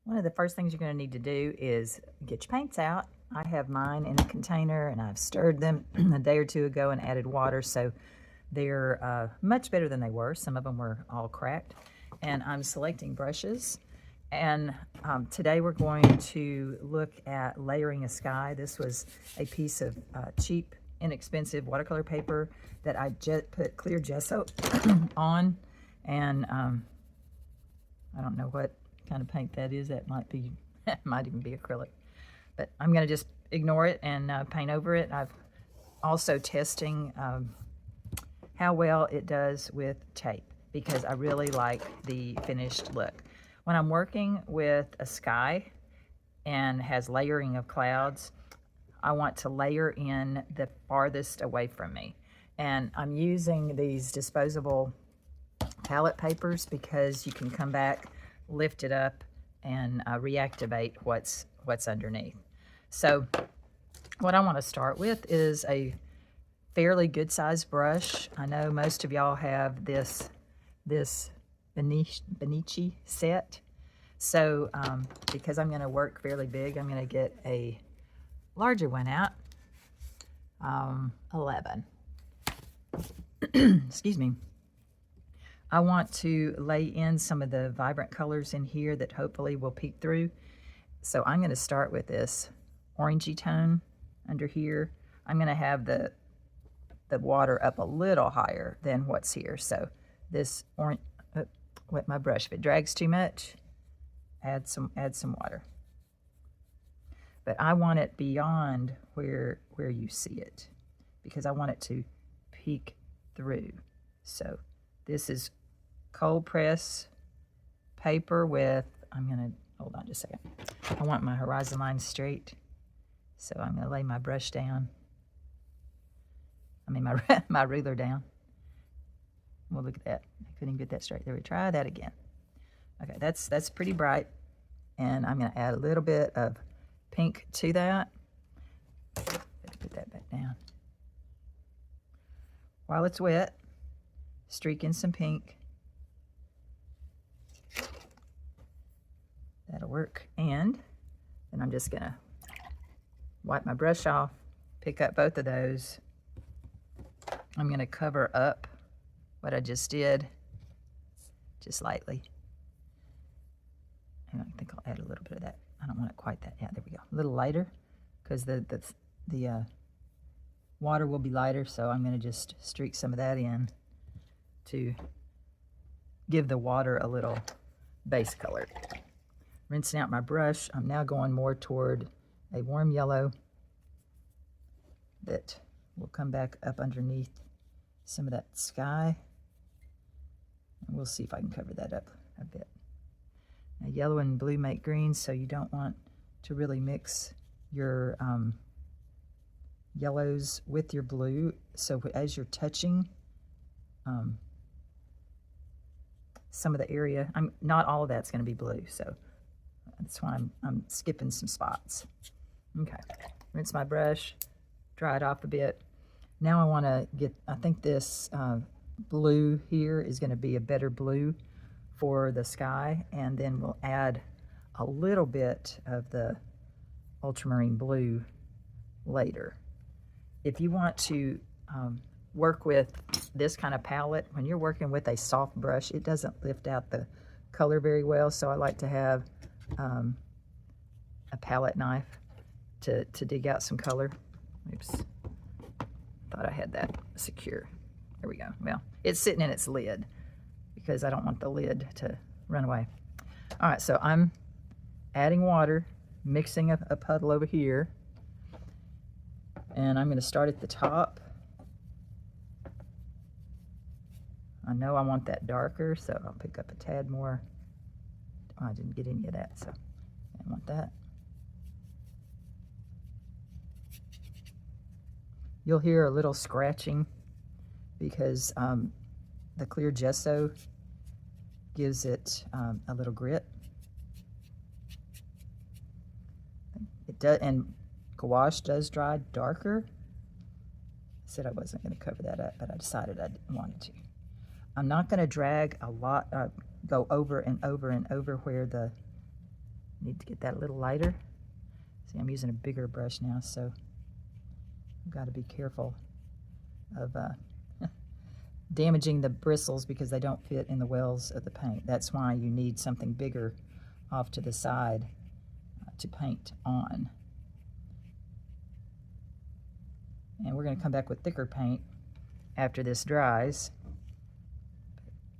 One of the first things you're going to need to do is get your paints out. I have mine in a container and I've stirred them a day or two ago and added water, so they're much better than they were. Some of them were all cracked. And I'm selecting brushes. And today we're going to look at layering a sky. This was a piece of cheap, inexpensive watercolor paper that I put clear gesso on. And I don't know what kind of paint that is. That might be, might even be acrylic. But I'm going to just ignore it and paint over it. I've also testing how well it does with tape because I really like the finished look. When I'm working with a sky and has layering of clouds, I want to layer in the farthest away from me. And I'm using these disposable palette papers because you can come back, lift it up, and reactivate what's underneath. So what I want to start with is a fairly good sized brush. I know most of y'all have this Benici set. So because I'm going to work fairly big, I'm going to get a larger one out. 11. Excuse me. I want to lay in some of the vibrant colors in here that hopefully will peek through. So I'm going to start with this orangey tone under here. I'm going to have the water up a little higher than what's here. So this orange, wet my brush. If it drags too much, add some water. But I want it beyond where you see it because I want it to peek through. So this is cold press paper with, I'm gonna, hold on just a second. I want my horizon line straight. So I'm gonna lay my brush down. I mean my ruler down. Well, look at that. I couldn't get that straight. There, we try that again. Okay, that's pretty bright. And I'm gonna add a little bit of pink to that. Better put that back down. While it's wet, streak in some pink. That'll work. And then I'm just gonna wipe my brush off, pick up both of those. I'm gonna cover up what I just did, just lightly. And I think I'll add a little bit of that. I don't want it quite that. Yeah, there we go. A little lighter, because the water will be lighter. So I'm gonna just streak some of that in to give the water a little base color. Rinsing out my brush, I'm now going more toward a warm yellow that will come back up underneath some of that sky. And we'll see if I can cover that up a bit. Now, yellow and blue make green, so you don't want to really mix your yellows with your blue. So as you're touching some of the area, not all of that's going to be blue, so that's why I'm skipping some spots. Okay, rinse my brush, dry it off a bit. Now I want to get, I think this blue here is going to be a better blue for the sky, and then we'll add a little bit of the ultramarine blue later. If you want to work with this kind of palette, when you're working with a soft brush, it doesn't lift out the color very well, so I like to have a palette knife to dig out some color. Oops, thought I had that secure. There we go. Well, it's sitting in its lid because I don't want the lid to run away. All right, so I'm adding water, mixing a puddle over here, and I'm going to start at the top. I know I want that darker, so I'll pick up a tad more. Oh, I didn't get any of that, so I want that. You'll hear a little scratching because the clear gesso gives it a little grit. It does, and gouache does dry darker. I said I wasn't going to cover that up, but I decided I wanted to. I'm not going to drag a lot, go over and over and over where the Need to get that a little lighter. See, I'm using a bigger brush now, so I've got to be careful of damaging the bristles because they don't fit in the wells of the paint. That's why you need something bigger off to the side to paint on. And we're going to come back with thicker paint after this dries.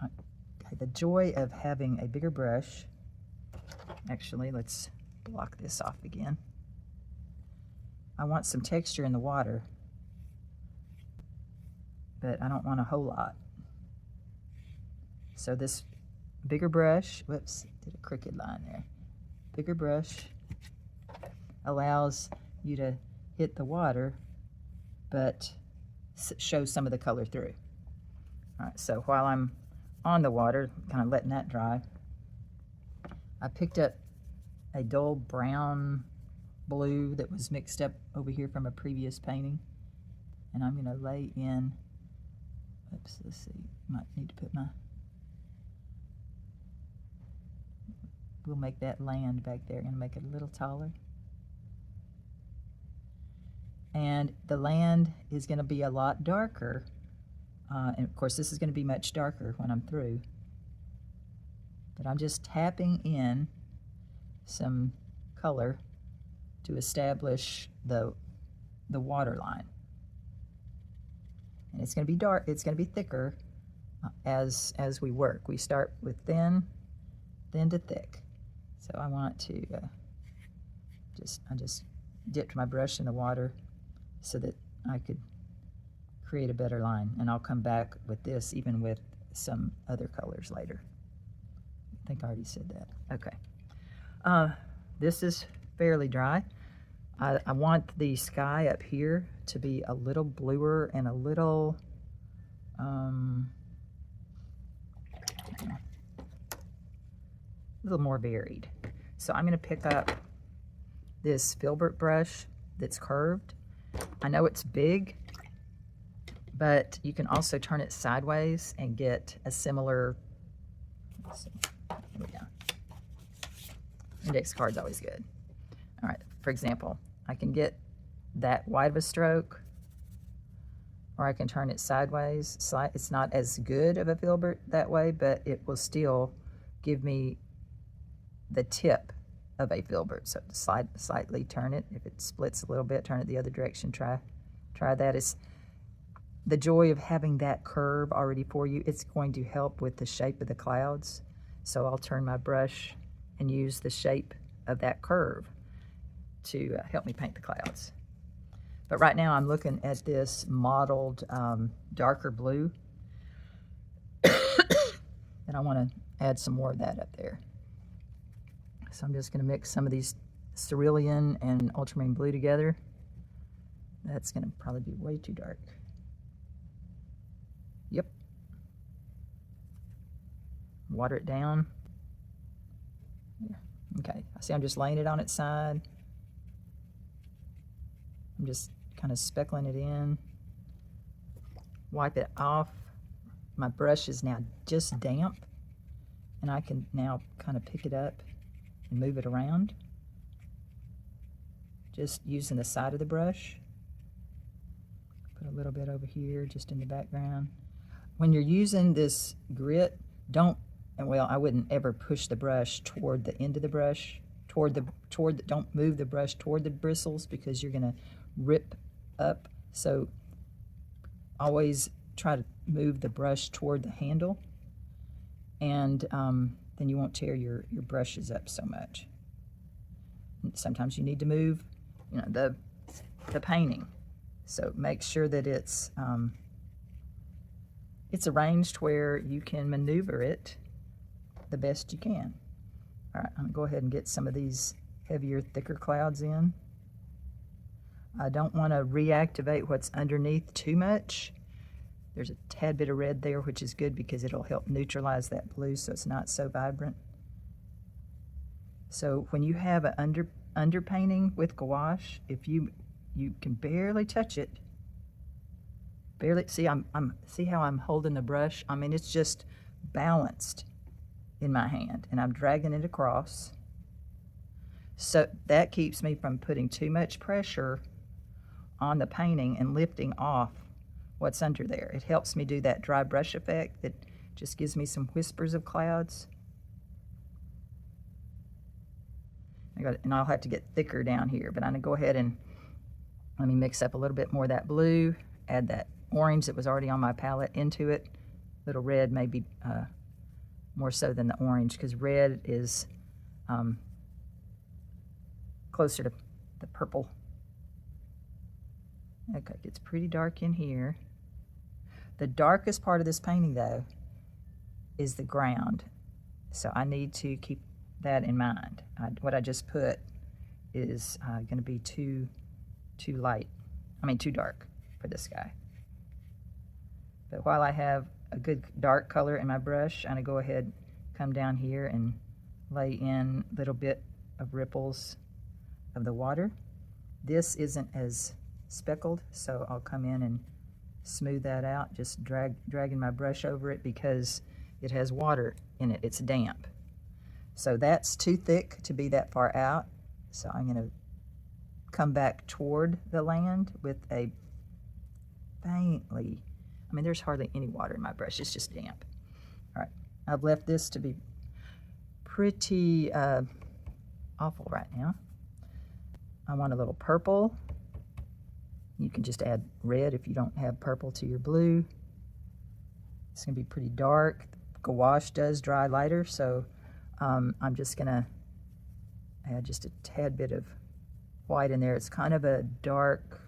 Okay, the joy of having a bigger brush. Actually, let's block this off again. I want some texture in the water, but I don't want a whole lot. So this bigger brush, whoops, did a crooked line there. Bigger brush allows you to hit the water, but show some of the color through. All right, so while I'm on the water, kind of letting that dry, I picked up a dull brown blue that was mixed up over here from a previous painting, and I'm going to lay in, oops, let's see, might need to put my, we'll make that land back there and make it a little taller. And the land is going to be a lot darker, and of course this is going to be much darker when I'm through, but I'm just tapping in some color to establish the water line. And it's going to be dark, it's going to be thicker as we work. We start with thin to thick. So I want to I just dipped my brush in the water so that I could create a better line, and I'll come back with this even with some other colors later. I think I already said that. Okay. This is fairly dry. I want the sky up here to be a little bluer and a little more varied. So I'm going to pick up this filbert brush that's curved. I know it's big, but you can also turn it sideways and get a similar, let's see, here we go. Index card's always good. All right, for example, I can get that wide of a stroke, or I can turn it sideways. It's not as good of a filbert that way, but it will still give me the tip of a filbert. So slightly turn it. If it splits a little bit, turn it the other direction. Try that. It's the joy of having that curve already for you. It's going to help with the shape of the clouds. So I'll turn my brush and use the shape of that curve to help me paint the clouds. But right now I'm looking at this mottled darker blue, and I want to add some more of that up there. So I'm just going to mix some of these cerulean and ultramarine blue together. That's going to probably be way too dark. Yep. Water it down. Yeah. Okay, I see I'm just laying it on its side. I'm just kind of speckling it in. Wipe it off. My brush is now just damp, and I can now kind of pick it up and move it around. Just using the side of the brush. Put a little bit over here just in the background. When you're using this grit, don't, well, I wouldn't ever push the brush toward the end of the brush, don't move the brush toward the bristles because you're gonna rip up. So always try to move the brush toward the handle, and then you won't tear your brushes up so much. Sometimes you need to move, the painting. So make sure that it's arranged where you can maneuver it the best you can. All right, I'm gonna go ahead and get some of these heavier, thicker clouds in. I don't want to reactivate what's underneath too much. There's a tad bit of red there, which is good because it'll help neutralize that blue so it's not so vibrant. So when you have an underpainting with gouache, if you can barely touch it, barely, see see how I'm holding the brush? I mean, it's just balanced in my hand, and I'm dragging it across. So that keeps me from putting too much pressure on the painting and lifting off what's under there. It helps me do that dry brush effect that just gives me some whispers of clouds. And I'll have to get thicker down here, but I'm gonna go ahead and let me mix up a little bit more of that blue, add that orange that was already on my palette into it. Little red maybe more so than the orange, because red is closer to the purple. Okay, it's pretty dark in here. The darkest part of this painting, though, is the ground. So I need to keep that in mind. What I just put is going to be too dark for this guy. But while I have a good dark color in my brush, I'm going to go ahead, come down here and lay in a little bit of ripples of the water. This isn't as speckled, so I'll come in and smooth that out, just dragging my brush over it because it has water in it. It's damp. So that's too thick to be that far out. So I'm going to come back toward the land with a faintly, there's hardly any water in my brush. It's just damp. All right, I've left this to be pretty awful right now. I want a little purple. You can just add red if you don't have purple to your blue. It's going to be pretty dark. Gouache does dry lighter, so I'm just going to add just a tad bit of white in there. It's kind of a dark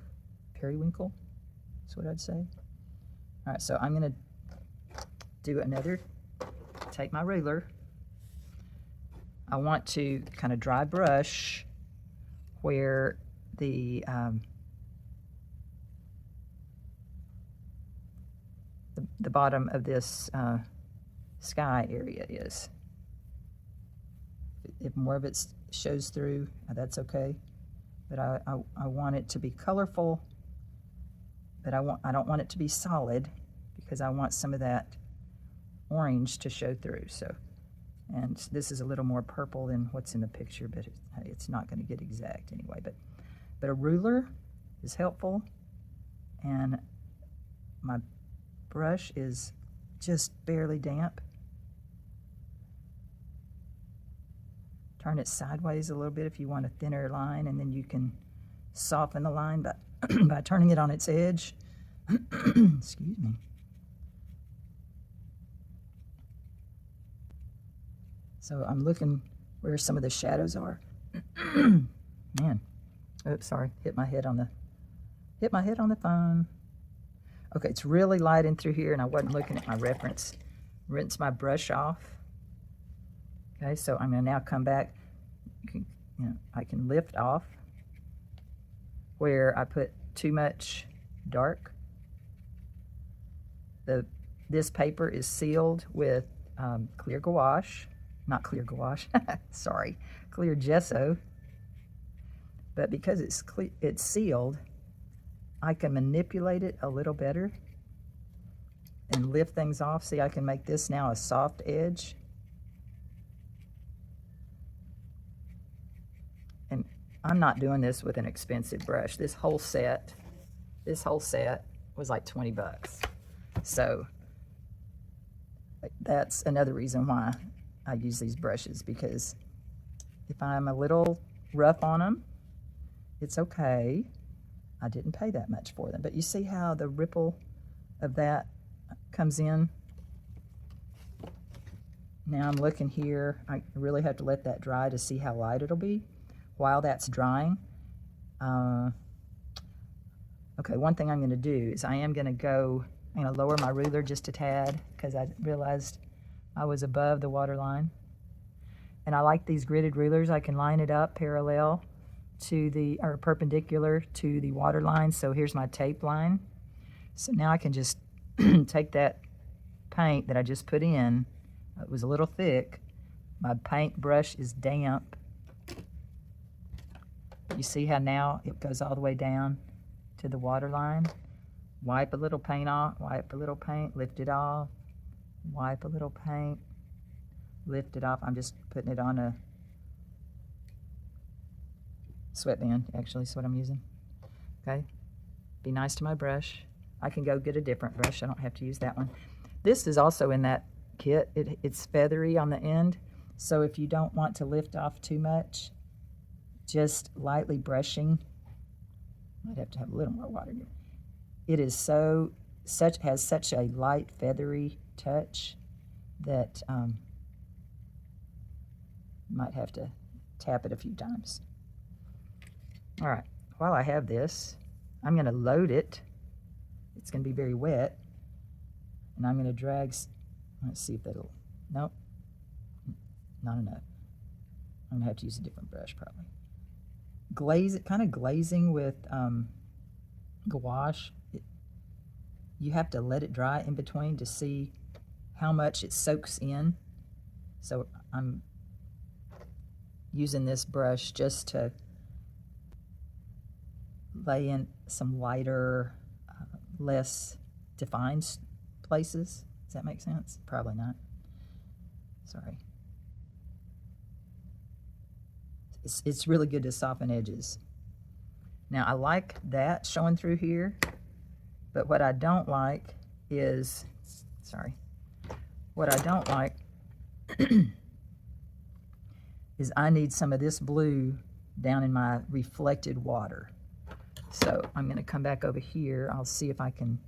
periwinkle, that's what I'd say. All right, so I'm going to do another, take my ruler. I want to kind of dry brush where the bottom of this sky area is. If more of it shows through, that's okay. But I want it to be colorful, but I don't want it to be solid because I want some of that orange to show through. So, and this is a little more purple than what's in the picture, but it's not going to get exact anyway. But a ruler is helpful, and my brush is just barely damp. Turn it sideways a little bit if you want a thinner line, and then you can soften the line by turning it on its edge. Excuse me. So I'm looking where some of the shadows are. Man, oops, sorry, hit my head on the phone. Okay, it's really light in through here, and I wasn't looking at my reference. Rinse my brush off. Okay, so I'm going to now come back. I can lift off where I put too much dark. This paper is sealed with clear gouache, not clear gouache. Sorry, clear gesso. But because it's sealed, I can manipulate it a little better and lift things off. See, I can make this now a soft edge. And I'm not doing this with an expensive brush. This whole set was like 20 bucks. So that's another reason why I use these brushes, because if I'm a little rough on them, it's okay. I didn't pay that much for them. But you see how the ripple of that comes in? Now I'm looking here. I really have to let that dry to see how light it'll be while that's drying. Okay, one thing I'm going to do is I'm going to lower my ruler just a tad because I realized I was above the water line. And I like these gridded rulers. I can line it up parallel to or perpendicular to the water line. So here's my tape line. So now I can just take that paint that I just put in. It was a little thick. My paint brush is damp. You see how now it goes all the way down to the water line? Wipe a little paint off, wipe a little paint, lift it off, wipe a little paint, lift it off. I'm just putting it on Sweatband, actually, is what I'm using. Okay, be nice to my brush. I can go get a different brush. I don't have to use that one. This is also in that kit. It's feathery on the end, so if you don't want to lift off too much, just lightly brushing. Might have to have a little more water here. It is has such a light feathery touch that might have to tap it a few times. All right, while I have this, I'm going to load it. It's going to be very wet, and I'm going to drag. Let's see if that'll. Nope, not enough. I'm going to have to use a different brush probably. Glaze it, kind of glazing with gouache. You have to let it dry in between to see how much it soaks in. So I'm using this brush just to lay in some lighter, less defined places. Does that make sense? Probably not. Sorry. It's really good to soften edges. Now I like that showing through here, but what I don't like is, what I don't like is I need some of this blue down in my reflected water. So I'm going to come back over here. I'll see if I can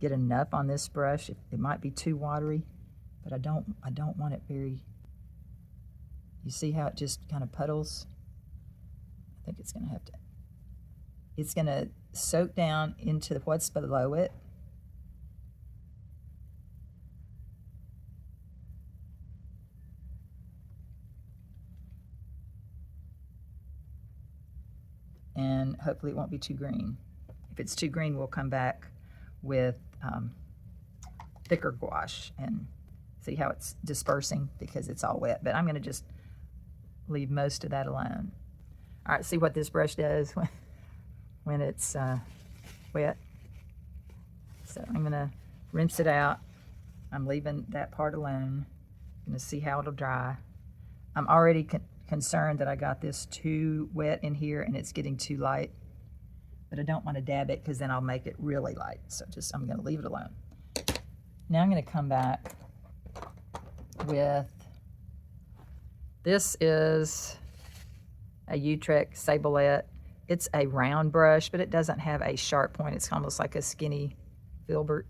get enough on this brush. It might be too watery, but I don't want it very. You see how it just kind of puddles? I think it's going to have to. It's going to soak down into what's below it. And hopefully it won't be too green. If it's too green, we'll come back with thicker gouache and see how it's dispersing because it's all wet. But I'm going to just leave most of that alone. All right, see what this brush does when it's wet. So I'm going to rinse it out. I'm leaving that part alone. I'm going to see how it'll dry. I'm already concerned that I got this too wet in here and it's getting too light. But I don't want to dab it because then I'll make it really light. So I'm going to leave it alone. Now I'm going to come back with, this is a Utrecht Sablette. It's a round brush, but it doesn't have a sharp point. It's almost like a skinny filbert.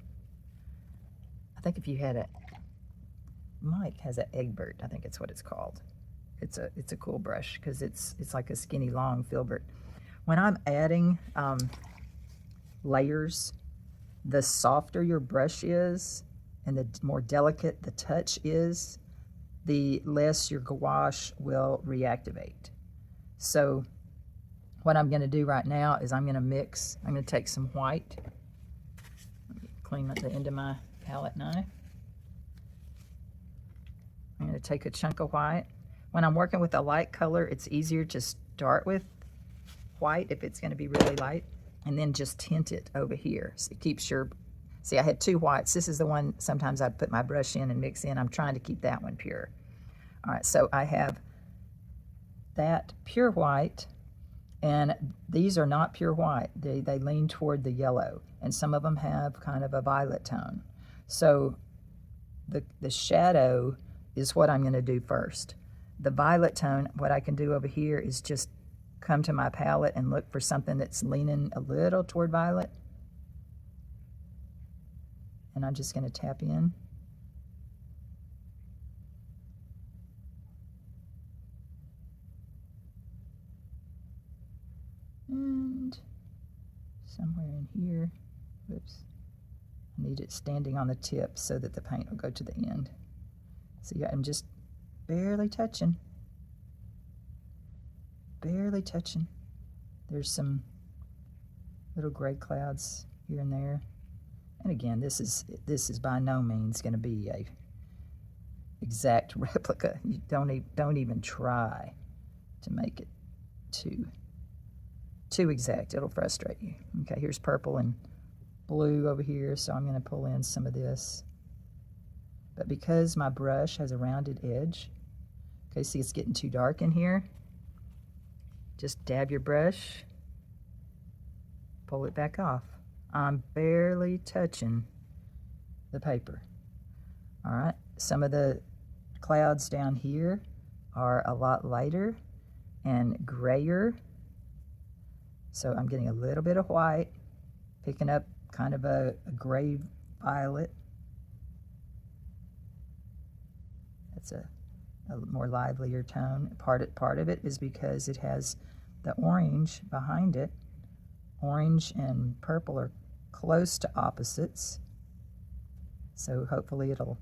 I think if you had a, Mike has an Egbert, I think it's what it's called. It's a cool brush because it's like a skinny long filbert. When I'm adding layers, the softer your brush is and the more delicate the touch is, the less your gouache will reactivate. So what I'm going to do right now is I'm going to mix, I'm going to take some white. Let me clean up the end of my palette knife. I'm going to take a chunk of white. When I'm working with a light color, it's easier to start with white if it's going to be really light, and then just tint it over here. So it keeps your, see, I had two whites. This is the one sometimes I'd put my brush in and mix in. I'm trying to keep that one pure. All right, so I have that pure white, and these are not pure white. They lean toward the yellow, and some of them have kind of a violet tone. So the shadow is what I'm going to do first. The violet tone, what I can do over here is just come to my palette and look for something that's leaning a little toward violet. And I'm just going to tap in. And somewhere in here, whoops, I need it standing on the tip so that the paint will go to the end. So yeah, I'm just barely touching. Barely touching. There's some little gray clouds here and there. And again, this is by no means going to be a exact replica. You don't even try to make it too exact. It'll frustrate you. Okay, here's purple and blue over here, so I'm going to pull in some of this. But because my brush has a rounded edge, okay, see it's getting too dark in here. Just dab your brush, pull it back off. I'm barely touching the paper. All right, some of the clouds down here are a lot lighter and grayer. So I'm getting a little bit of white, picking up kind of a gray violet. That's a more livelier tone. Part of it is because it has the orange behind it. Orange and purple are close to opposites, so hopefully it'll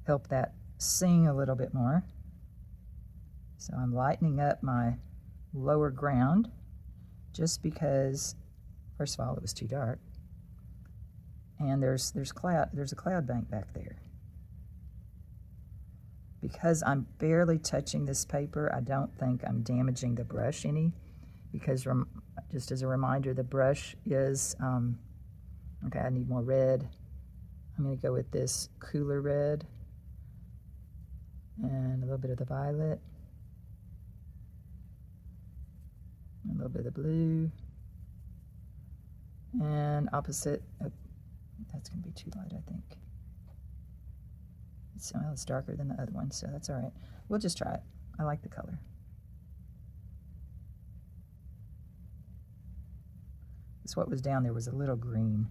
help that sing a little bit more. So I'm lightening up my lower ground just because, first of all, it was too dark, and there's a cloud bank back there. Because I'm barely touching this paper, I don't think I'm damaging the brush any, because just as a reminder, the brush is, okay, I need more red. I'm going to go with this cooler red and a little bit of the violet, a little bit of the blue, and opposite, oh, that's going to be too light, I think. Well, it's darker than the other one, so that's all right. We'll just try it. I like the color. This what was down there was a little green.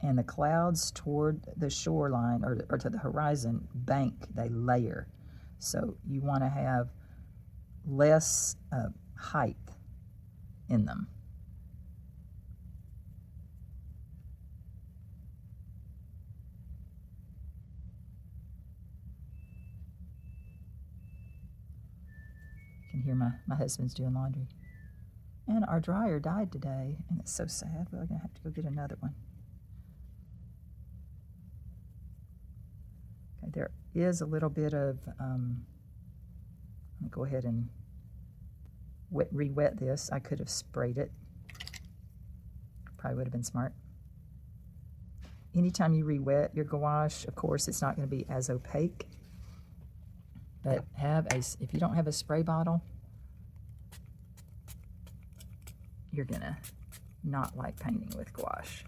And the clouds toward the shoreline or to the horizon bank, they layer. So you want to have less height in them. You can hear my husband's doing laundry. And our dryer died today, and it's so sad. We're going to have to go get another one. Okay, there is a little bit of, I'm going to go ahead and re-wet this. I could have sprayed it. Probably would have been smart. Anytime you re-wet your gouache, of course, it's not going to be as opaque. But if you don't have a spray bottle, you're gonna not like painting with gouache.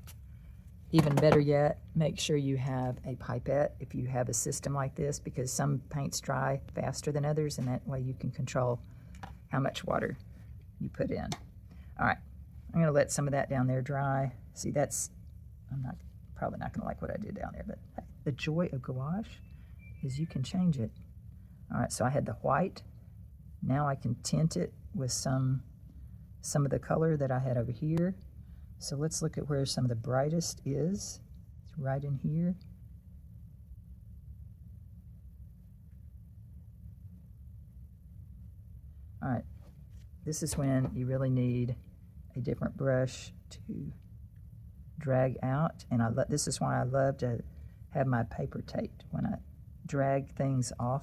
Even better yet, make sure you have a pipette if you have a system like this, because some paints dry faster than others, and that way you can control how much water you put in. All right, I'm gonna let some of that down there dry. See, I'm probably not gonna like what I did down there, but the joy of gouache is you can change it. All right, so I had the white. Now I can tint it with some of the color that I had over here. So let's look at where some of the brightest is. It's right in here. All right, this is when you really need a different brush to drag out. And this is why I love to have my paper taped. When I drag things off,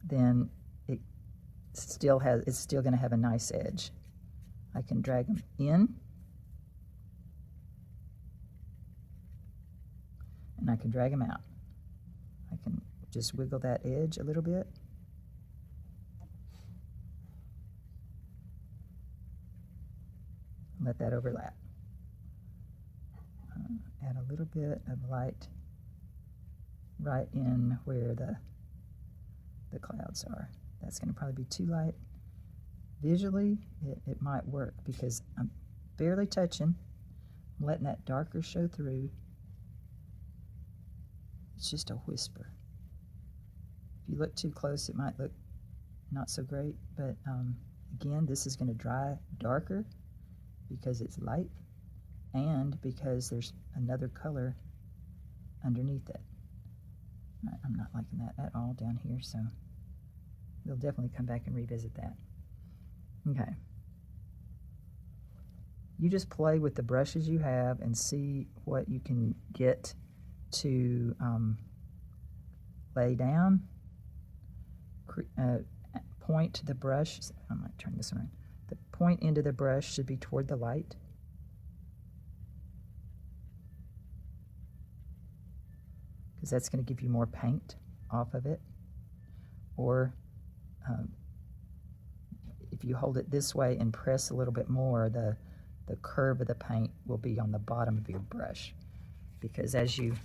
then it's still going to have a nice edge. I can drag them in, and I can drag them out. I can just wiggle that edge a little bit. Let that overlap. Add a little bit of light right in where the clouds are. That's going to probably be too light. Visually, it might work because I'm barely touching. I'm letting that darker show through. It's just a whisper. If you look too close, it might look not so great, but again, this is going to dry darker because it's light and because there's another color underneath it. I'm not liking that at all down here, so we'll definitely come back and revisit that. Okay. You just play with the brushes you have and see what you can get to lay down. Point the brush. I might turn this around. The point end of the brush should be toward the light. Because that's going to give you more paint off of it. or if you hold it this way and press a little bit more, the curve of the paint will be on the bottom of your brush, because as you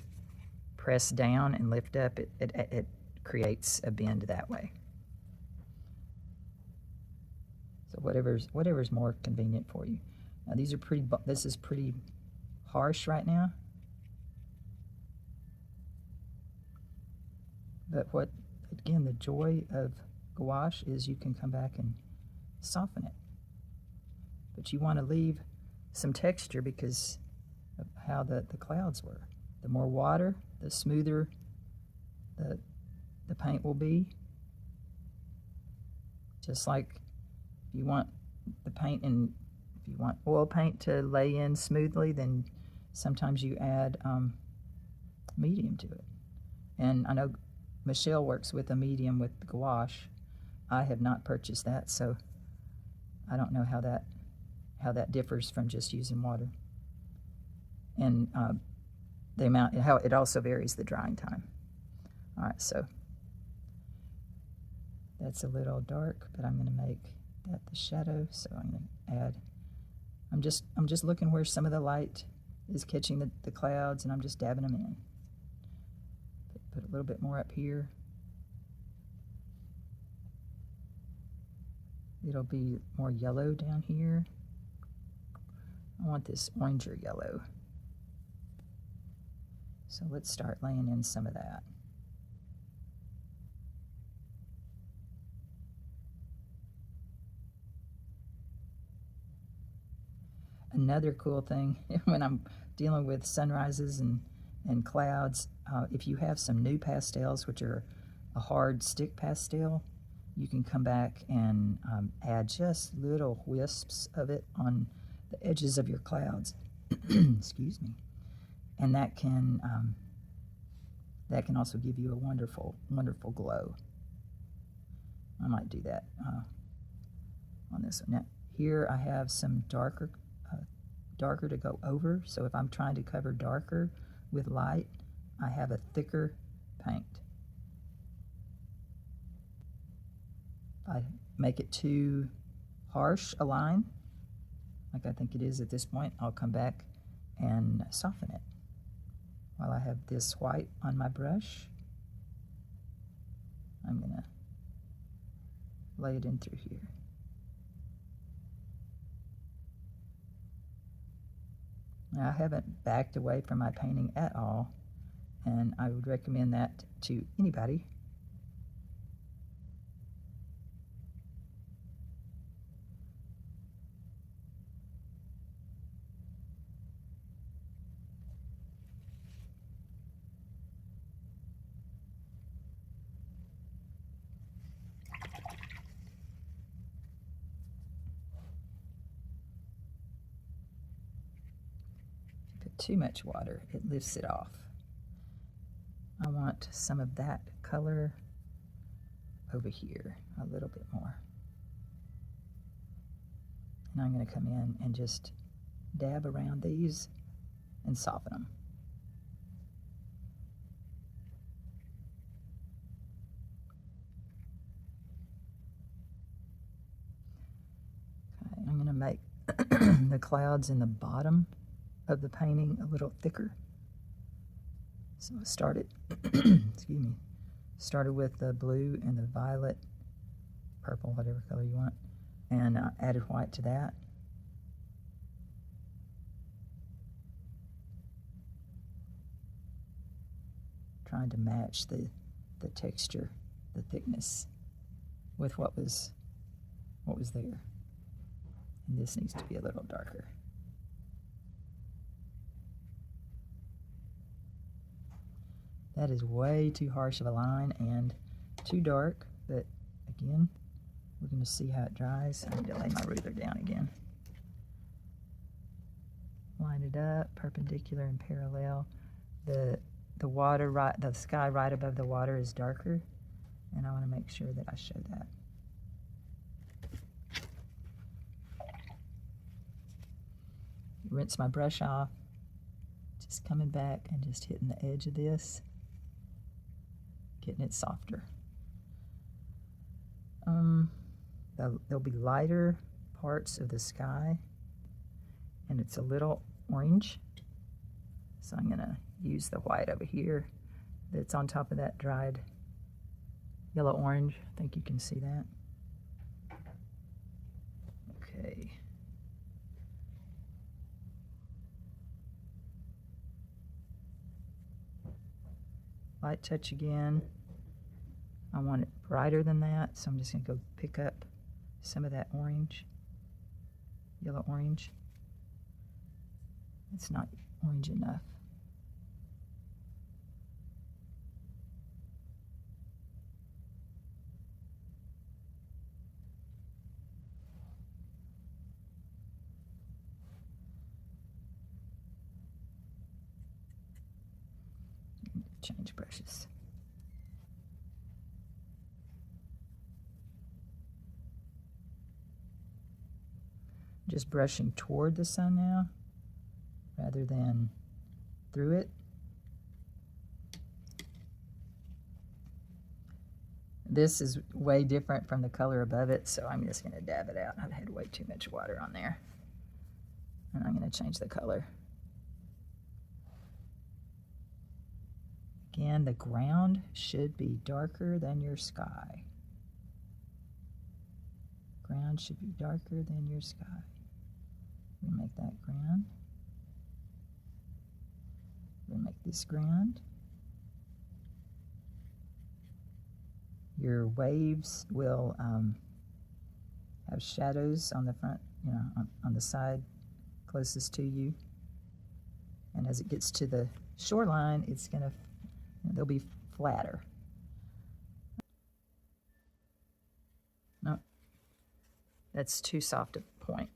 press down and lift up, it creates a bend that way. So whatever's more convenient for you. Now these are this is pretty harsh right now. But again, the joy of gouache is you can come back and soften it. But you want to leave some texture because of how the clouds were. The more water, the smoother the paint will be. Just like if you want the paint and if you want oil paint to lay in smoothly, then sometimes you add medium to it. And I know Michelle works with a medium with gouache. I have not purchased that, so I don't know how that differs from just using water. And the amount, how it also varies the drying time. All right, so that's a little dark, but I'm going to make that the shadow. So I'm going to add. I'm just looking where some of the light is catching the clouds, and I'm just dabbing them in. Put a little bit more up here. It'll be more yellow down here. I want this oranger yellow. So let's start laying in some of that. Another cool thing when I'm dealing with sunrises and clouds, if you have some nupastels, which are a hard stick pastel, you can come back and add just little wisps of it on the edges of your clouds. Excuse me. And that can also give you a wonderful, wonderful glow. I might do that on this one. Now, here I have some darker to go over. So if I'm trying to cover darker with light, I have a thicker paint. If I make it too harsh a line, like I think it is at this point, I'll come back and soften it. While I have this white on my brush, I'm going to lay it in through here. Now, I haven't backed away from my painting at all, and I would recommend that to anybody. Too much water, it lifts it off. I want some of that color over here, a little bit more. And I'm going to come in and just dab around these and soften them. Okay, I'm going to make the clouds in the bottom of the painting a little thicker. So I started, excuse me, started with the blue and the violet, purple, whatever color you want, and added white to that. Trying to match the texture, the thickness with what was there. And this needs to be a little darker. That is way too harsh of a line and too dark, but again, we're going to see how it dries. I need to lay my ruler down again. Line it up, perpendicular and parallel. The water, the sky right above the water is darker, and I want to make sure that I show that. Rinse my brush off, just coming back and just hitting the edge of this, getting it softer. there'll be lighter parts of the sky, and it's a little orange. So I'm gonna use the white over here that's on top of that dried yellow orange. I think you can see that. Okay. Light touch again. I want it brighter than that, so I'm just going to go pick up some of that orange, yellow orange. It's not orange enough. Change brushes. Just brushing toward the sun now rather than through it. This is way different from the color above it, so I'm just going to dab it out. I've had way too much water on there. And I'm going to change the color. Again, the ground should be darker than your sky. Ground should be darker than your sky. We make that ground. We make this ground. Your waves will have shadows on the front, on the side closest to you. And as it gets to the shoreline, it's gonna, they'll be flatter. No, that's too soft a point.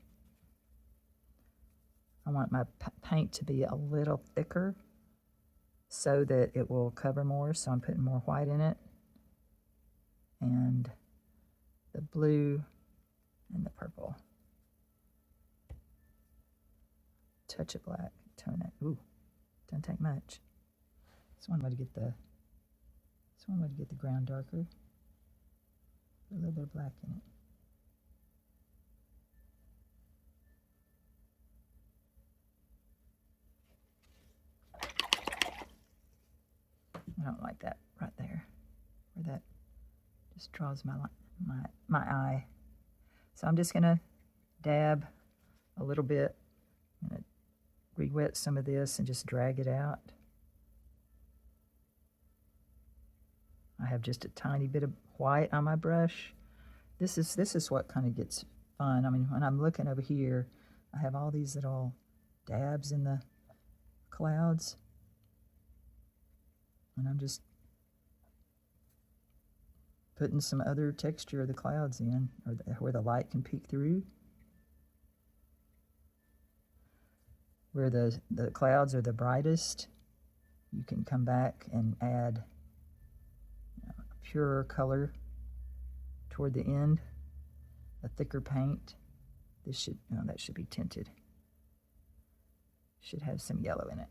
I want my paint to be a little thicker so that it will cover more, so I'm putting more white in it. And the blue and the purple. Touch of black, tone it. Ooh, doesn't take much. It's one way to get the ground darker. Put a little bit of black in it. I don't like that right there, where that just draws my eye. So I'm just gonna dab a little bit. I'm gonna re-wet some of this and just drag it out. I have just a tiny bit of white on my brush. This is what kind of gets fun. I mean, when I'm looking over here, I have all these little dabs in the clouds. And I'm just putting some other texture of the clouds in, or where the light can peek through. Where the clouds are the brightest, you can come back and add a purer color toward the end, a thicker paint. This should, that should be tinted. Should have some yellow in it.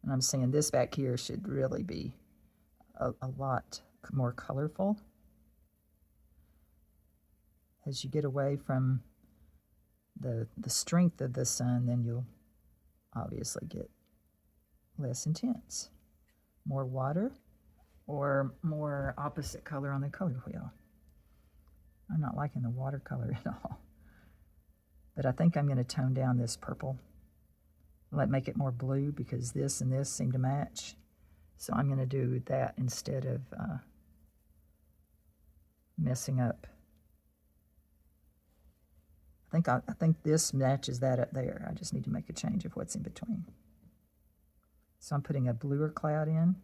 And I'm saying this back here should really be a lot more colorful. As you get away from the strength of the sun, then you'll obviously get less intense. More water or more opposite color on the color wheel. I'm not liking the watercolor at all. But I think I'm going to tone down this purple. Make it more blue because this and this seem to match. So I'm going to do that instead of messing up. I think this matches that up there. I just need to make a change of what's in between. So I'm putting a bluer cloud in.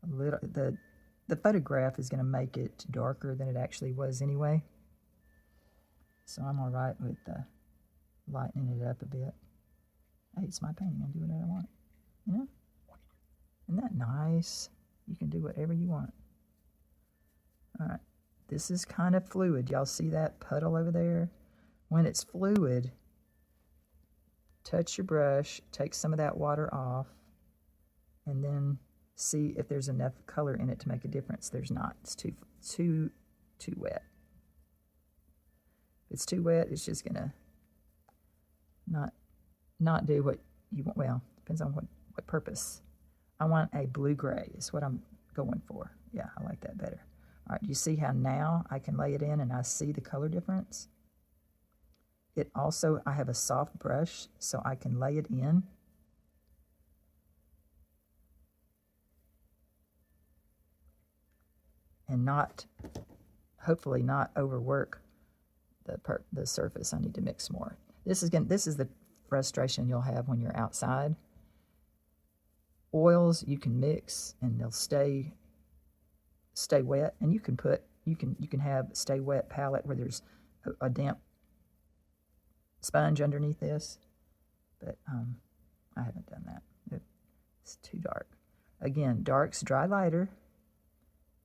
A little, the photograph is going to make it darker than it actually was anyway. So I'm all right with lightening it up a bit. Hey, it's my painting. I do whatever I want. You know? Isn't that nice? You can do whatever you want. All right. This is kind of fluid. Y'all see that puddle over there? When it's fluid, touch your brush, take some of that water off, and then see if there's enough color in it to make a difference. There's not. It's too wet. If it's too wet, it's just gonna not do what you want. Well, depends on what purpose. I want a blue-gray is what I'm going for. Yeah, I like that better. All right, you see how now I can lay it in and I see the color difference? It also, I have a soft brush, so I can lay it in. And not, hopefully not overwork the surface. I need to mix more. This is the frustration you'll have when you're outside. Oils you can mix and they'll stay wet, and you can have stay wet palette where there's a damp sponge underneath this, but I haven't done that. It's too dark. Again, darks dry lighter,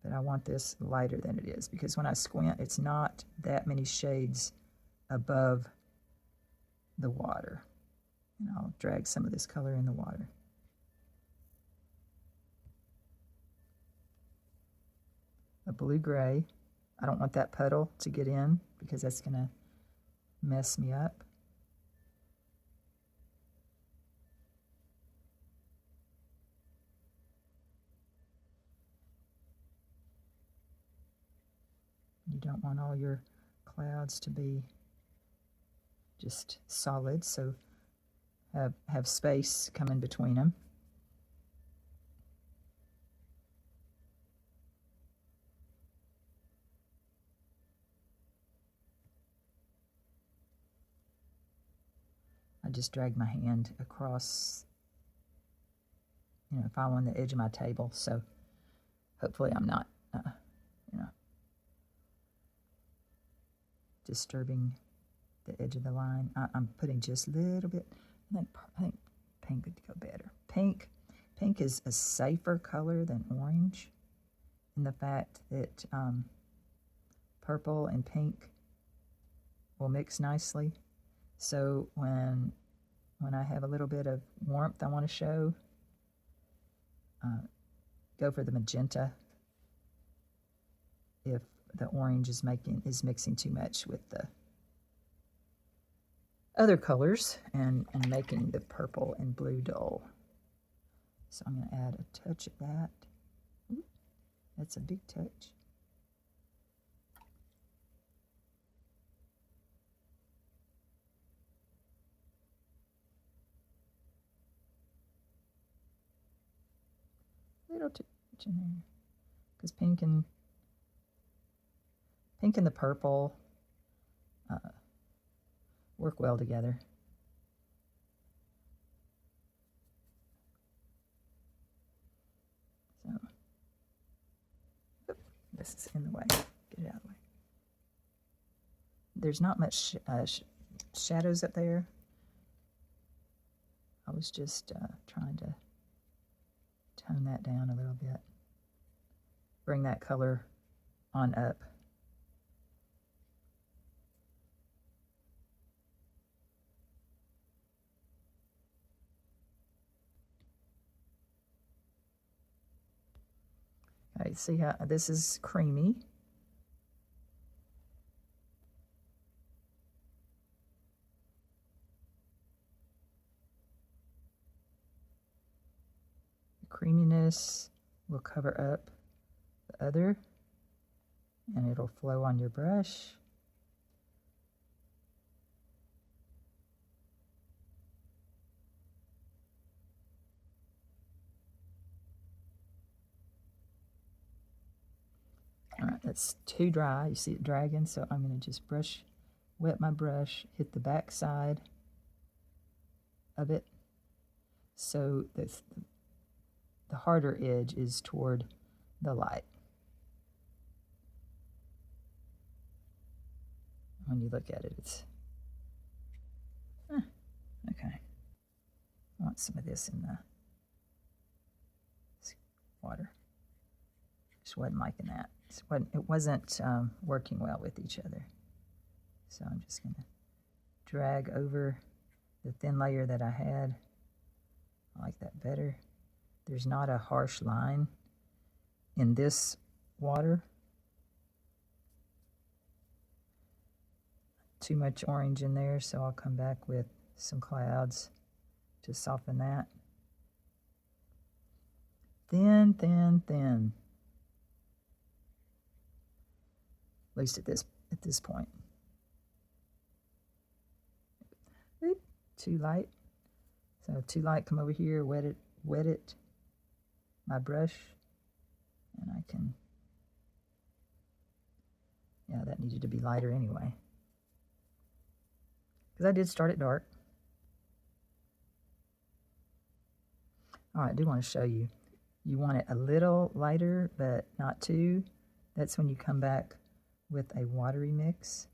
but I want this lighter than it is because when I squint, it's not that many shades above the water. And I'll drag some of this color in the water. A blue-gray. I don't want that puddle to get in because that's going to mess me up. You don't want all your clouds to be just solid, so have space come in between them. I just drag my hand across, if I'm on the edge of my table, so hopefully I'm not, disturbing the edge of the line. I'm putting just a little bit. I think pink would go better. Pink is a safer color than orange in the fact that purple and pink will mix nicely. So when I have a little bit of warmth I want to show, go for the magenta if the orange is mixing too much with the other colors and making the purple and blue dull. So I'm going to add a touch of that. Ooh, that's a big touch. Little touch in there, because pink and the purple work well together. So, this is in the way. Get it out of the way. There's not much shadows up there. I was just trying to tone that down a little bit. Bring that color on up. Okay, see how this is creamy. The creaminess will cover up the other, and it'll flow on your brush. All right, that's too dry. You see it dragging, so I'm going to just wet my brush, hit the back side of it, so the harder edge is toward the light. When you look at it, it's okay. I want some of this in the water. Just wasn't liking that. It wasn't working well with each other. So I'm just going to drag over the thin layer that I had. I like that better. There's not a harsh line in this water. Too much orange in there, so I'll come back with some clouds to soften that. Thin, thin, thin. At least at this point. Oop, too light. So too light, come over here, wet it, my brush, and I can, yeah, that needed to be lighter anyway. Because I did start it dark. All right, I do want to show you. You want it a little lighter, but not too. That's when you come back with a watery mix.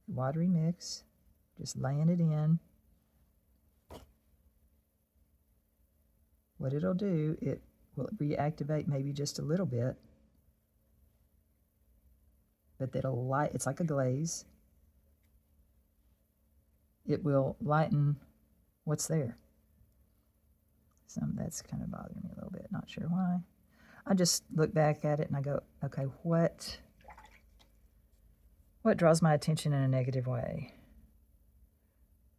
Watery mix, just laying it in. What it'll do, it will reactivate maybe just a little bit, but it'll light, it's like a glaze. It will lighten what's there. That's kind of bothering me a little bit, not sure why. I just look back at it and I go, okay, what draws my attention in a negative way?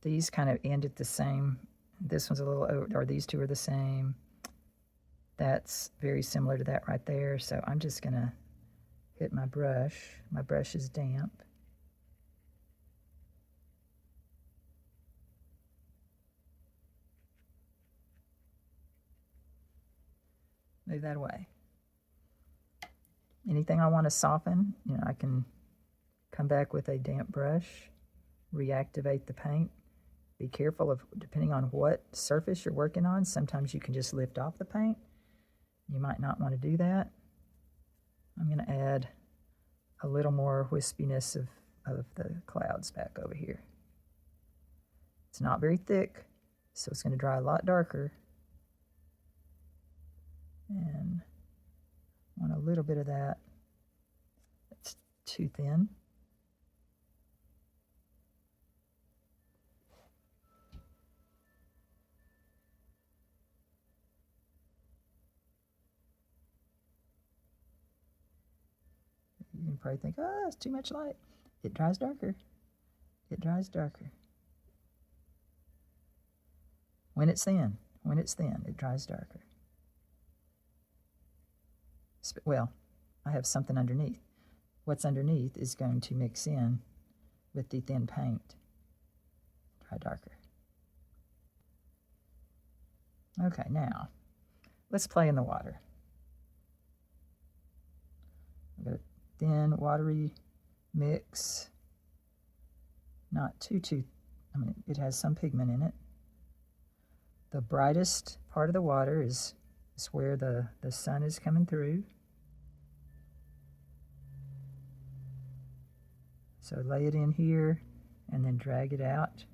These kind of end at the same. This one's a little, or these two are the same. That's very similar to that right there. So I'm just gonna hit my brush. My brush is damp. Move that away. Anything I want to soften, I can come back with a damp brush, reactivate the paint. Be careful of, depending on what surface you're working on, sometimes you can just lift off the paint. You might not want to do that. I'm going to add a little more wispiness of the clouds back over here. It's not very thick, so it's going to dry a lot darker. And I want a little bit of that. It's too thin. You can probably think, oh, it's too much light. It dries darker. It dries darker. When it's thin, it dries darker. Well, I have something underneath. What's underneath is going to mix in with the thin paint. Dry darker. Okay, now, let's play in the water. I've got a thin, watery mix. Not too, I mean, it has some pigment in it. The brightest part of the water is where the sun is coming through. So lay it in here and then drag it out,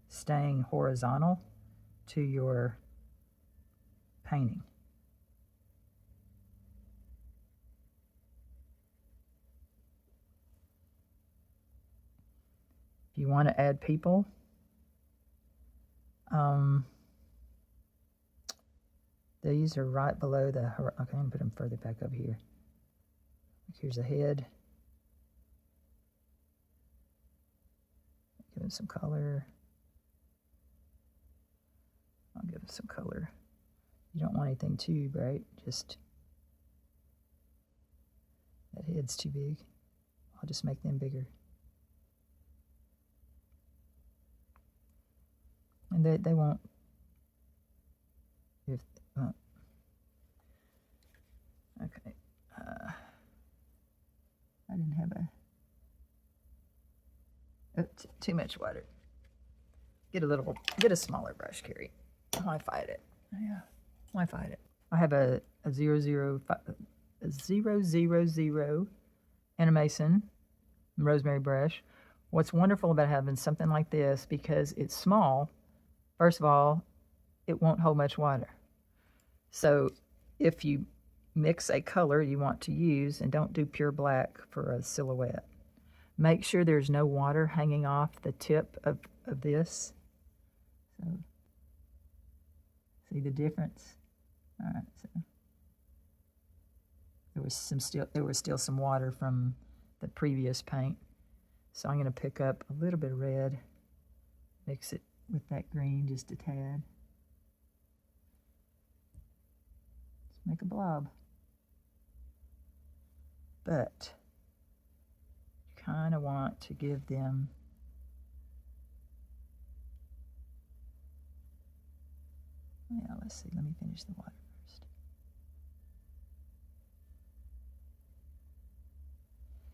staying horizontal to your painting. If you want to add people, these are right below the, okay, I'm going to put them further back over here. Here's a head. Give him some color. I'll give him some color. You don't want anything too bright, just, that head's too big. I'll just make them bigger. And they won't, if, okay, I didn't have too much water. Get a smaller brush, Carrie. Why fight it? Yeah, why fight it? I have a 000 animation rosemary brush. What's wonderful about having something like this, because it's small, first of all, it won't hold much water. So if you mix a color you want to use, and don't do pure black for a silhouette, make sure there's no water hanging off the tip of of this. So see the difference? All right, so there was still some water from the previous paint. So I'm going to pick up a little bit of red, mix it with that green just a tad. Let's make a blob. But you kind of want to give them let's see, let me finish the water first.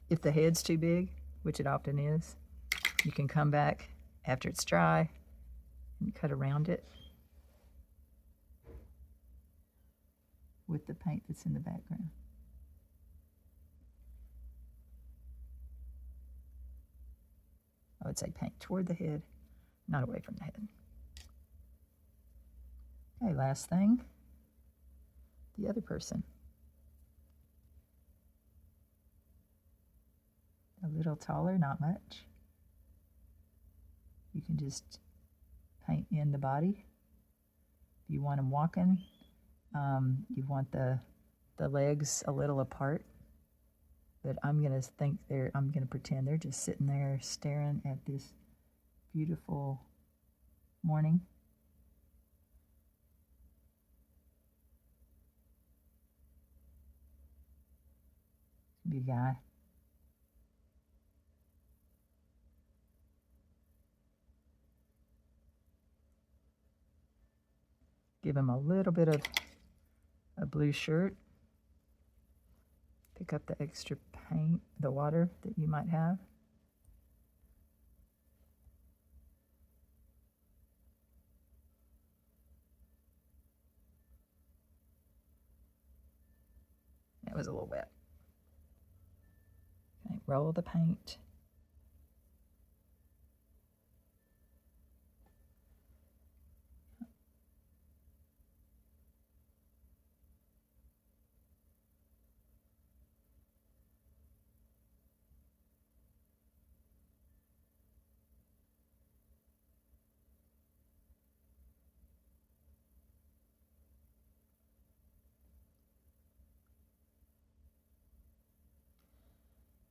If the head's too big, which it often is, you can come back after it's dry and cut around it with the paint that's in the background. I would say paint toward the head, not away from the head. Okay, last thing, the other person. A little taller, not much. You can just paint in the body. If you want them walking, you want the legs a little apart. But I'm gonna pretend they're just sitting there staring at this beautiful morning. Big guy. Give him a little bit of a blue shirt. Pick up the extra paint, the water that you might have. It was a little wet. Okay, roll the paint.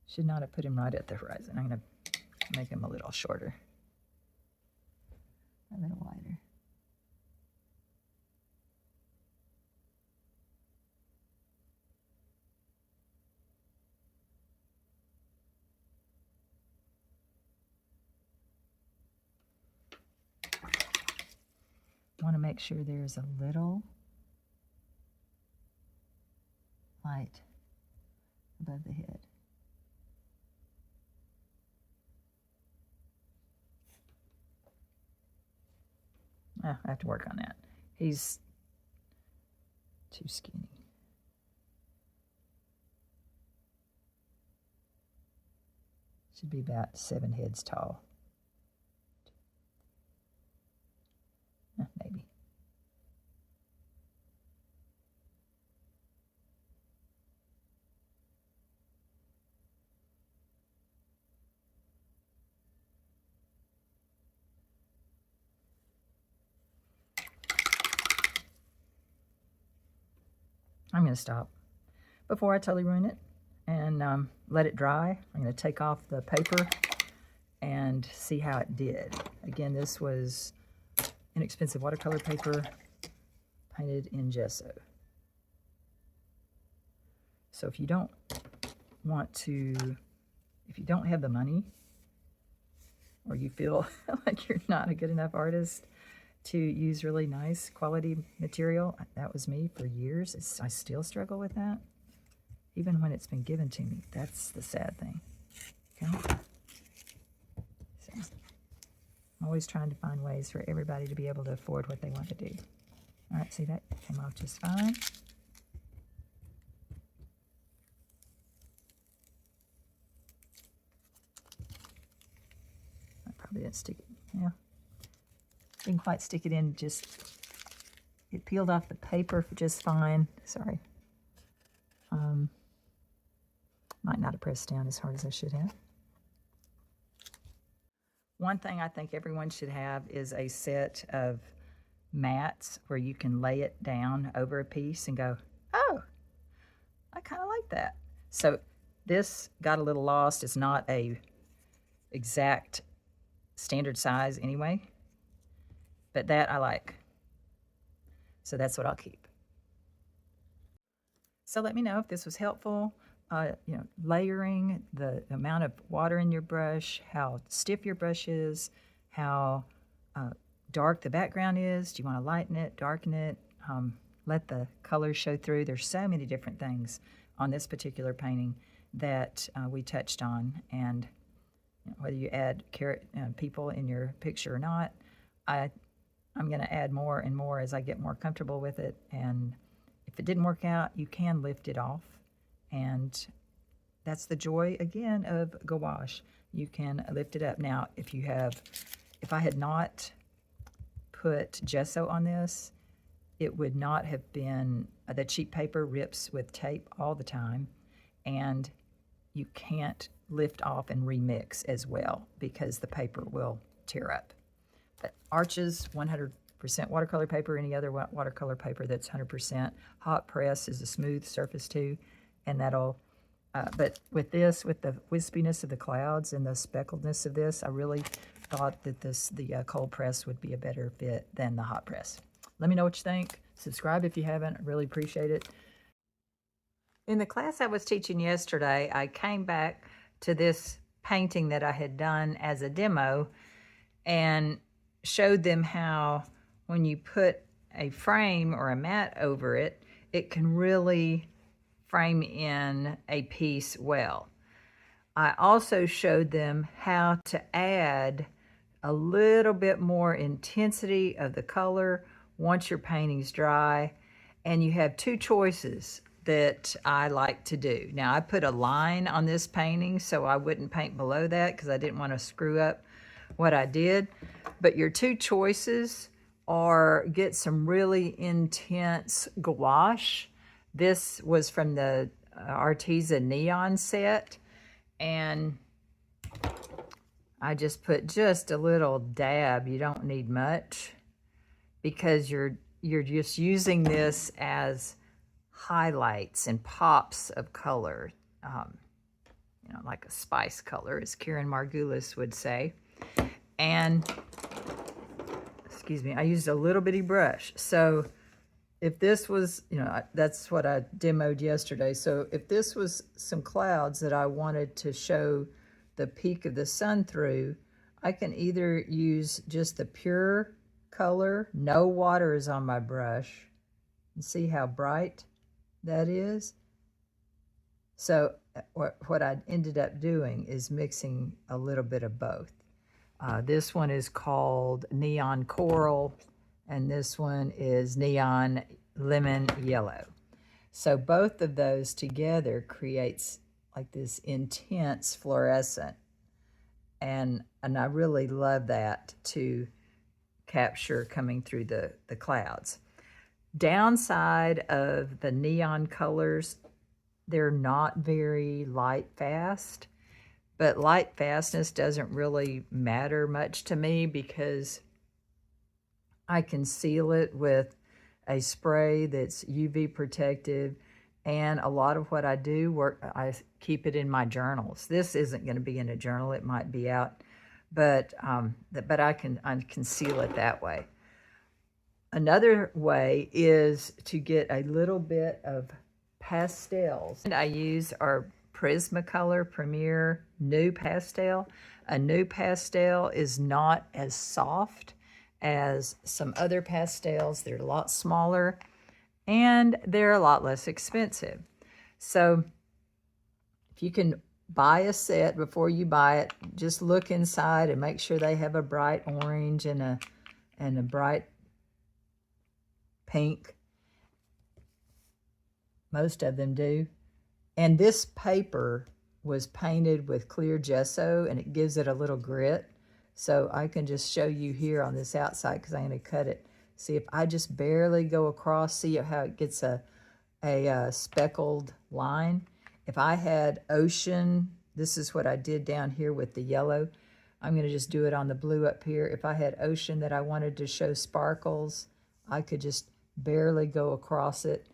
Should not have put him right at the horizon. I'm going to make him a little shorter, a little wider. Want to make sure there's a little light above the head. I have to work on that. He's too skinny. Should be about 7 heads tall. Maybe. I'm going to stop before I totally ruin it and let it dry. I'm going to take off the paper and see how it did. Again, this was inexpensive watercolor paper painted in gesso. So if you don't have the money, or you feel like you're not a good enough artist to use really nice quality material, that was me for years. I still struggle with that, even when it's been given to me. That's the sad thing. Okay? So, I'm always trying to find ways for everybody to be able to afford what they want to do. All right, see, that came off just fine. I probably didn't stick it. Yeah. Didn't quite stick it in, it peeled off the paper just fine. Sorry. Might not have pressed down as hard as I should have. One thing I think everyone should have is a set of mats where you can lay it down over a piece and go, oh, I kind of like that. So this got a little lost. It's not a exact standard size anyway, but that I like. So that's what I'll keep. So let me know if this was helpful. Layering, the amount of water in your brush, how stiff your brush is, how dark the background is. Do you want to lighten it, darken it, let the colors show through? There's so many different things on this particular painting that we touched on, and whether you add people in your picture or not, I'm going to add more and more as I get more comfortable with it. And if it didn't work out, you can lift it off. And that's the joy, again, of gouache. You can lift it up. Now, if I had not put gesso on this, it would not have been, the cheap paper rips with tape all the time, and you can't lift off and remix as well because the paper will tear up. But Arches, 100% watercolor paper, any other watercolor paper that's 100%. Hot press is a smooth surface too, and that'll, but with this, with the wispiness of the clouds and the speckledness of this, I really thought that the cold press would be a better fit than the hot press. Let me know what you think. Subscribe if you haven't. I really appreciate it. In the class I was teaching yesterday, I came back to this painting that I had done as a demo and showed them how when you put a frame or a mat over it, it can really frame in a piece well. I also showed them how to add a little bit more intensity of the color once your painting's dry, and you have two choices that I like to do. Now, I put a line on this painting so I wouldn't paint below that because I didn't want to screw up what I did. But your two choices are get some really intense gouache. This was from the Arteza Neon set, and I just put just a little dab. You don't need much because you're just using this as highlights and pops of color, like a spice color, as Karen Margulis would say. And, excuse me, I used a little bitty brush. So if this was, that's what I demoed yesterday. So if this was some clouds that I wanted to show the peak of the sun through, I can either use just the pure color, no water is on my brush, and see how bright that is. So what I ended up doing is mixing a little bit of both. This one is called Neon Coral, and this one is Neon Lemon Yellow. So both of those together creates like this intense fluorescent, and I really love that to capture coming through the clouds. Downside of the neon colors, they're not very light fast, but light fastness doesn't really matter much to me because I can seal it with a spray that's UV protective, and a lot of what I do, I keep it in my journals. This isn't going to be in a journal, it might be out, but I can seal it that way. Another way is to get a little bit of pastels. And I use our Prismacolor Premier New Pastel. A new pastel is not as soft as some other pastels. They're a lot smaller and they're a lot less expensive. So if you can buy a set before you buy it, just look inside and make sure they have a bright orange and a bright pink. Most of them do. And this paper was painted with clear gesso, and it gives it a little grit. So I can just show you here on this outside because I'm going to cut it. See, if I just barely go across, see how it gets a speckled line. If I had ocean, this is what I did down here with the yellow. I'm going to just do it on the blue up here. If I had ocean that I wanted to show sparkles, I could just barely go across it,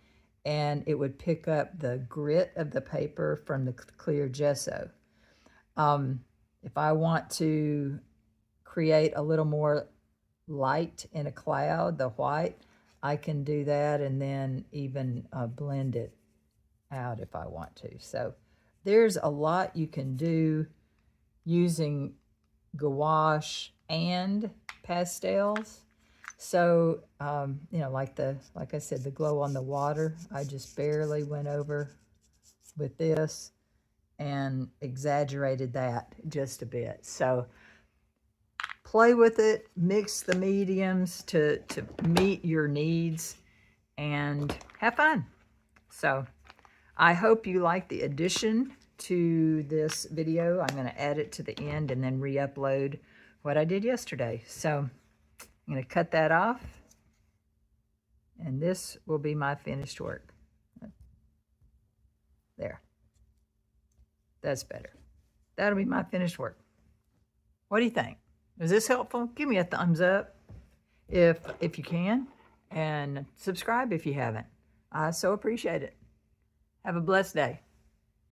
and it would pick up the grit of the paper from the clear gesso. If I want to create a little more light in a cloud, the white, I can do that and then even blend it out if I want to. So there's a lot you can do using gouache and pastels. So, you know, like I said, the glow on the water, I just barely went over with this and exaggerated that just a bit. So play with it, mix the mediums to meet your needs, and have fun. So I hope you like the addition to this video. I'm going to add it to the end and then re-upload what I did yesterday. So I'm going to cut that off, and this will be my finished work. There. That's better. That'll be my finished work. What do you think? Is this helpful? Give me a thumbs up if you can, and subscribe if you haven't. I so appreciate it. Have a blessed day.